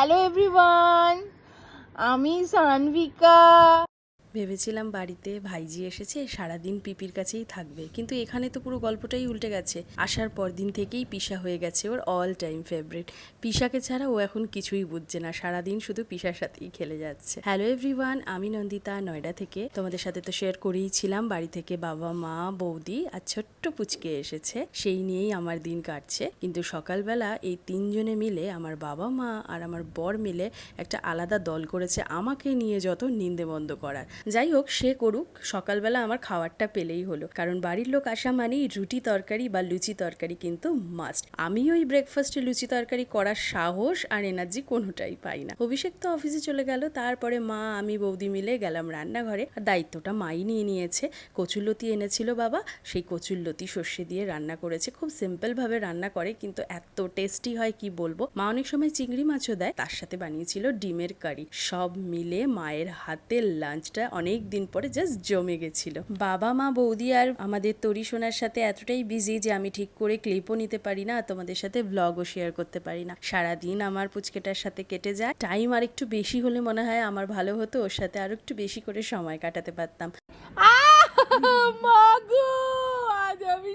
Hello everyone, আমি সানভিকা। ভেবেছিলাম বাড়িতে ভাইজি এসেছে সারাদিন পিপির কাছেই থাকবে, কিন্তু এখানে তো পুরো গল্পটাই উল্টে গেছে। আসার পর দিন থেকেই পিসা হয়ে গেছে ওর অল টাইম ফেভারিট। পিসাকে ছাড়া ও এখন কিছুই বুঝছে না, সারাদিন শুধু পিসার সাথেই খেলে যাচ্ছে। হ্যালো এভরিওয়ান, আমি নন্দিতা, নয়ডা থেকে। তোমাদের সাথে তো শেয়ার করেইছিলাম বাড়ি থেকে বাবা, মা, বৌদি আর ছোট্ট পুচকে এসেছে, সেই নিয়েই আমার দিন কাটছে। কিন্তু সকালবেলা এই তিনজনে মিলে, আমার বাবা, মা আর আমার বর মিলে একটা আলাদা দল করেছে আমাকে নিয়ে যত নিন্দে বন্ধ করার। যাই হোক, সে করুক, সকালবেলা আমার খাবারটা পেলেই হলো, কারণ বাড়ির লোক আসা মানেই রুটি তরকারি বা লুচি তরকারি কিন্তু মাস্ট। আমি ওই ব্রেকফাস্টে লুচি তরকারি করার সাহস আর এনার্জি কোনোটাই পাই না। অভিষেক তো অফিসে চলে গেল, তারপরে মা, আমি, বৌদি মিলে গেলাম রান্নাঘরে, আর দায়িত্বটা মাই নিয়ে নিয়েছে। কচুরলতি এনেছিল বাবা, সেই কচুরলতি সর্ষে দিয়ে রান্না করেছে। খুব সিম্পল ভাবে রান্না করে, কিন্তু এত টেস্টি হয় কি বলবো। মা অনেক সময় চিংড়ি মাছও দেয়, তার সাথে বানিয়েছিল ডিমের কারি। সব মিলে মায়ের হাতে লাঞ্চটা অনেক দিন পরে জাস্ট জমে গেছিল। বাবা, মা, বৌদি আর আমাদের তরি সোনার সাথে এতটাই বিজি যে আমি ঠিক করে ক্লিপও নিতে পারি না, তোমাদের সাথে ব্লগও শেয়ার করতে পারি না। সারাদিন আমার পুচকেটার সাথে কেটে যায়। টাইম আর একটু বেশি হলে মনে হয় আমার ভালো হতো, ওর সাথে আর একটু বেশি করে সময় কাটাতে পারতাম। মাগো, আজ আমি